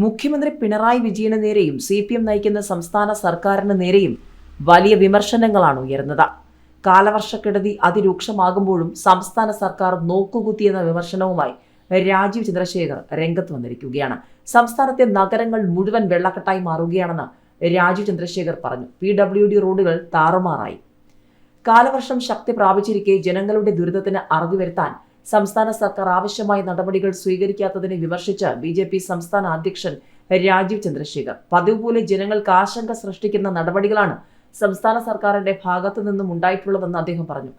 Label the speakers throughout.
Speaker 1: മുഖ്യമന്ത്രി പിണറായി വിജയന് നേരെയും CPM നയിക്കുന്ന സംസ്ഥാന സർക്കാരിന് നേരെയും വലിയ വിമർശനങ്ങളാണ് ഉയർന്നത്. കാലവർഷക്കെടുതി അതിരൂക്ഷമാകുമ്പോഴും സംസ്ഥാന സർക്കാർ നോക്കുകുത്തിയെന്ന വിമർശനവുമായി രാജീവ് ചന്ദ്രശേഖർ രംഗത്ത് വന്നിരിക്കുകയാണ്. സംസ്ഥാനത്തെ നഗരങ്ങൾ മുഴുവൻ വെള്ളക്കെട്ടായി മാറുകയാണെന്ന് രാജീവ് ചന്ദ്രശേഖർ പറഞ്ഞു. PWD റോഡുകൾ താറുമാറായി. കാലവർഷം ശക്തി പ്രാപിച്ചിരിക്കെ ജനങ്ങളുടെ ദുരിതത്തിന് അറുതി വരുത്താൻ സംസ്ഥാന സർക്കാർ ആവശ്യമായ നടപടികൾ സ്വീകരിക്കാത്തതിനെ വിമർശിച്ച് BJP സംസ്ഥാന അധ്യക്ഷൻ രാജീവ് ചന്ദ്രശേഖർ പതിവ് പോലെ ജനങ്ങൾക്ക് ആശങ്ക സൃഷ്ടിക്കുന്ന നടപടികളാണ് സംസ്ഥാന സർക്കാരിന്റെ ഭാഗത്തു നിന്നും ഉണ്ടായിട്ടുള്ളതെന്ന് അദ്ദേഹം പറഞ്ഞു.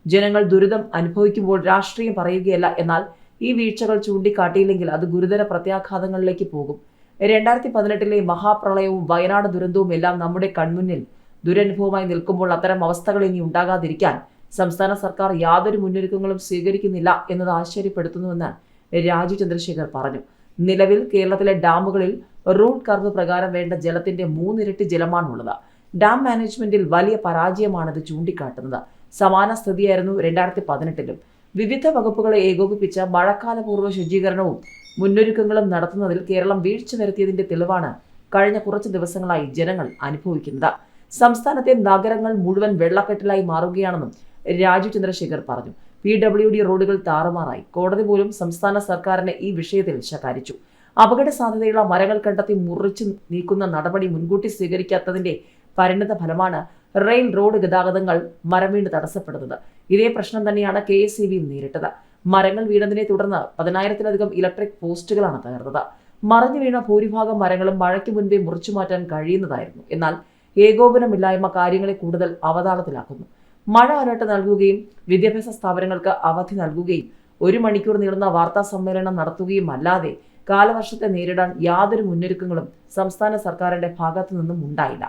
Speaker 1: ജനങ്ങൾ ദുരിതം അനുഭവിക്കുമ്പോൾ രാഷ്ട്രീയം പറയുകയല്ല, എന്നാൽ ഈ വീഴ്ചകൾ ചൂണ്ടിക്കാട്ടിയില്ലെങ്കിൽ അത് ഗുരുതര പ്രത്യാഘാതങ്ങളിലേക്ക് പോകും. 2018 മഹാപ്രളയവും വയനാട് ദുരന്തവും എല്ലാം നമ്മുടെ കൺമുന്നിൽ ദുരനുഭവമായി നിൽക്കുമ്പോൾ അത്തരം അവസ്ഥകൾ ഇനി ഉണ്ടാകാതിരിക്കാൻ സംസ്ഥാന സർക്കാർ യാതൊരു മുന്നൊരുക്കങ്ങളും സ്വീകരിക്കുന്നില്ല എന്നത് ആശ്ചര്യപ്പെടുത്തുന്നുവെന്ന് രാജീവ് ചന്ദ്രശേഖർ പറഞ്ഞു. നിലവിൽ കേരളത്തിലെ ഡാമുകളിൽ റൂട്ട് കർവ് പ്രകാരം വേണ്ട ജലത്തിന്റെ 3 ഇരട്ടി ജലമാണുള്ളത്. ഡാം മാനേജ്മെന്റിൽ വലിയ പരാജയമാണിത് ചൂണ്ടിക്കാട്ടുന്നത്. സമാന സ്ഥിതിയായിരുന്നു 2018-ലും. വിവിധ വകുപ്പുകളെ ഏകോപിപ്പിച്ച മഴക്കാലപൂർവ്വ ശുചീകരണവും മുന്നൊരുക്കങ്ങളും നടത്തുന്നതിൽ കേരളം വീഴ്ച വരുത്തിയതിന്റെ തെളിവാണ് കഴിഞ്ഞ കുറച്ച് ദിവസങ്ങളായി ജനങ്ങൾ അനുഭവിക്കുന്നത്. സംസ്ഥാനത്തെ നഗരങ്ങൾ മുഴുവൻ വെള്ളക്കെട്ടിലായി മാറുകയാണെന്നും രാജീവ് ചന്ദ്രശേഖർ പറഞ്ഞു. PWD റോഡുകൾ താറുമാറായി. കോടതി പോലും സംസ്ഥാന സർക്കാരിനെ ഈ വിഷയത്തിൽ ശകാരിച്ചു. അപകട സാധ്യതയുള്ള മരങ്ങൾ കണ്ടെത്തി മുറിച്ചു നീക്കുന്ന നടപടി മുൻകൂട്ടി സ്വീകരിക്കാത്തതിന്റെ പരിണിത ഫലമാണ് റെയിൽ റോഡ് ഗതാഗതങ്ങൾ മരം വീണ് തടസ്സപ്പെടുന്നത്. ഇതേ പ്രശ്നം തന്നെയാണ് KSEBയും നേരിട്ടത്. മരങ്ങൾ വീണതിനെ തുടർന്ന് 10,000-ലധികം ഇലക്ട്രിക് പോസ്റ്റുകളാണ് തകർന്നത്. മറിഞ്ഞു വീണ ഭൂരിഭാഗം മരങ്ങളും മഴയ്ക്ക് മുൻപേ മുറിച്ചു മാറ്റാൻ കഴിയുന്നതായിരുന്നു. എന്നാൽ ഏകോപനമില്ലായ്മ കാര്യങ്ങളെ കൂടുതൽ അവതാളത്തിലാക്കുന്നു. മഴ അലർട്ട് നൽകുകയും വിദ്യാഭ്യാസ സ്ഥാപനങ്ങൾക്ക് അവധി നൽകുകയും 1 മണിക്കൂർ നീളുന്ന വാർത്താ സമ്മേളനം നടത്തുകയും അല്ലാതെ കാലവർഷത്തെ നേരിടാൻ യാതൊരു മുന്നൊരുക്കങ്ങളും സംസ്ഥാന സർക്കാരിന്റെ ഭാഗത്തു നിന്നും ഉണ്ടായില്ല.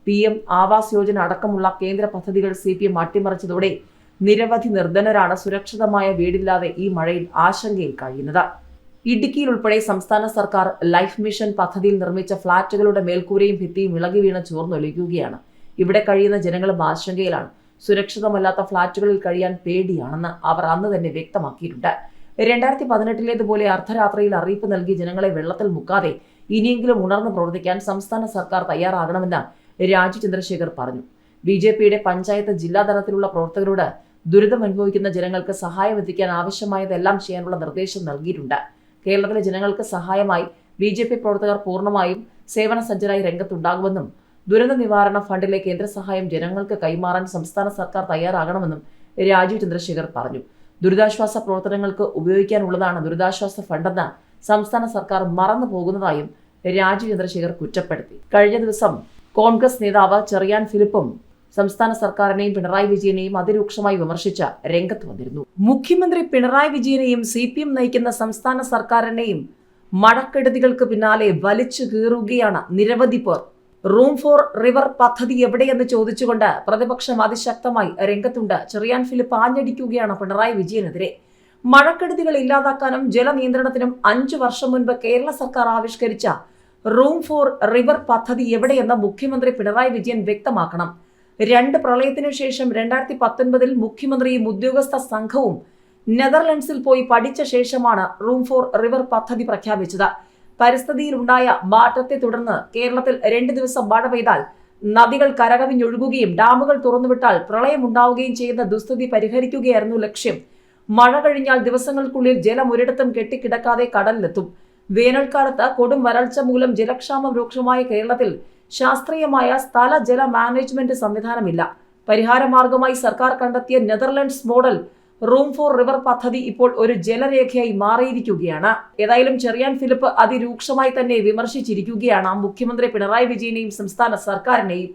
Speaker 1: PM ആവാസ് യോജന അടക്കമുള്ള കേന്ദ്ര പദ്ധതികൾ CPM അട്ടിമറിച്ചതോടെ നിരവധി നിർധനരാണ് സുരക്ഷിതമായ വീടില്ലാതെ ഈ മഴയിൽ ആശങ്കയിൽ കഴിയുന്നത്. ഇടുക്കിയിൽ ഉൾപ്പെടെ സംസ്ഥാന സർക്കാർ ലൈഫ് മിഷൻ പദ്ധതിയിൽ നിർമ്മിച്ച ഫ്ളാറ്റുകളുടെ മേൽക്കൂരയും ഭിത്തിയും ഇളകി വീണ് ചോർന്നൊലിക്കുകയാണ്. ഇവിടെ കഴിയുന്ന ജനങ്ങളും ആശങ്കയിലാണ്. സുരക്ഷിതമല്ലാത്ത ഫ്ളാറ്റുകളിൽ കഴിയാൻ പേടിയാണെന്ന് അവർ അന്ന് തന്നെ വ്യക്തമാക്കിയിട്ടുണ്ട്. 2018-ലേതുപോലെ അർദ്ധരാത്രിയിൽ അറിയിപ്പ് നൽകി ജനങ്ങളെ വെള്ളത്തിൽ മുക്കാതെ ഇനിയെങ്കിലും ഉണർന്ന് പ്രവർത്തിക്കാൻ സംസ്ഥാന സർക്കാർ തയ്യാറാകണമെന്ന് രാജീവ് ചന്ദ്രശേഖർ പറഞ്ഞു. BJPയുടെ പഞ്ചായത്ത് ജില്ലാ തലത്തിലുള്ള പ്രവർത്തകരോട് ദുരിതം അനുഭവിക്കുന്ന ജനങ്ങൾക്ക് സഹായം എത്തിക്കാൻ ആവശ്യമായതെല്ലാം ചെയ്യാനുള്ള നിർദ്ദേശം നൽകിയിട്ടുണ്ട്. കേരളത്തിലെ ജനങ്ങൾക്ക് സഹായമായി BJP പ്രവർത്തകർ പൂർണ്ണമായും സേവന സജ്ജരായി രംഗത്തുണ്ടാകുമെന്നും ദുരന്ത നിവാരണ ഫണ്ടിലെ കേന്ദ്ര സഹായം ജനങ്ങൾക്ക് കൈമാറാൻ സംസ്ഥാന സർക്കാർ തയ്യാറാകണമെന്നും രാജീവ് ചന്ദ്രശേഖർ പറഞ്ഞു. ദുരിതാശ്വാസ പ്രവർത്തനങ്ങൾക്ക് ഉപയോഗിക്കാനുള്ളതാണ് ദുരിതാശ്വാസ ഫണ്ടെന്ന് സംസ്ഥാന സർക്കാർ മറന്നു പോകുന്നതായും രാജീവ് ചന്ദ്രശേഖർ കുറ്റപ്പെടുത്തി. കഴിഞ്ഞ ദിവസം കോൺഗ്രസ് നേതാവ് ചെറിയാൻ ഫിലിപ്പും സംസ്ഥാന സർക്കാരിനെയും പിണറായി വിജയനെയും അതിരൂക്ഷമായി വിമർശിച്ച രംഗത്ത് വന്നിരുന്നു. മുഖ്യമന്ത്രി പിണറായി വിജയനെയും CPM നയിക്കുന്ന സംസ്ഥാന സർക്കാരിനെയും മഴക്കെടുതികൾക്ക് പിന്നാലെ വലിച്ചു കീറുകയാണ് നിരവധി പേർ. റൂം ഫോർ റിവർ പദ്ധതി എവിടെയെന്ന് ചോദിച്ചുകൊണ്ട് പ്രതിപക്ഷം അതിശക്തമായി രംഗത്തുണ്ട്. ചെറിയാൻ ഫിലിപ്പ് ആഞ്ഞടിക്കുകയാണ് പിണറായി വിജയനെതിരെ. മഴക്കെടുതികൾ ഇല്ലാതാക്കാനും ജലനിയന്ത്രണത്തിനും 5 വർഷം മുൻപ് കേരള സർക്കാർ ആവിഷ്കരിച്ച റൂം ഫോർ റിവർ പദ്ധതി എവിടെയെന്ന് മുഖ്യമന്ത്രി പിണറായി വിജയൻ വ്യക്തമാക്കണം. 2 പ്രളയത്തിനു ശേഷം 2019-ൽ മുഖ്യമന്ത്രിയും ഉദ്യോഗസ്ഥ സംഘവും നെതർലൻഡ്സിൽ പോയി പഠിച്ച ശേഷമാണ് റൂം ഫോർ റിവർ പദ്ധതി പ്രഖ്യാപിച്ചത്. പരിസ്ഥിതിയിലുണ്ടായ മാറ്റത്തെ തുടർന്ന് കേരളത്തിൽ 2 ദിവസം മഴ പെയ്താൽ നദികൾ കരകവിഞ്ഞൊഴുകുകയും ഡാമുകൾ തുറന്നുവിട്ടാൽ പ്രളയമുണ്ടാവുകയും ചെയ്യുന്ന ദുസ്ഥിതി പരിഹരിക്കുകയായിരുന്നു ലക്ഷ്യം. മഴ കഴിഞ്ഞാൽ ദിവസങ്ങൾക്കുള്ളിൽ ജലം ഒരിടത്തും കെട്ടിക്കിടക്കാതെ കടലിലെത്തും. വേനൽക്കാലത്ത് കൊടും വരൾച്ച മൂലം ജലക്ഷാമം രൂക്ഷമായ കേരളത്തിൽ ശാസ്ത്രീയമായ സ്ഥല ജല മാനേജ്മെന്റ് സംവിധാനമില്ല. പരിഹാരമാർഗമായി സർക്കാർ കണ്ടെത്തിയ Netherlands model room for river പദ്ധതി ഇപ്പോൾ ഒരു ജലരേഖയായി മാറിയിരിക്കുകയാണ്. ഏതായാലും ചെറിയാൻ ഫിലിപ്പ് അതിരൂക്ഷമായി തന്നെ വിമർശിച്ചിരിക്കുകയാണ് മുഖ്യമന്ത്രി പിണറായി വിജയനെയും സംസ്ഥാന സർക്കാരിനെയും.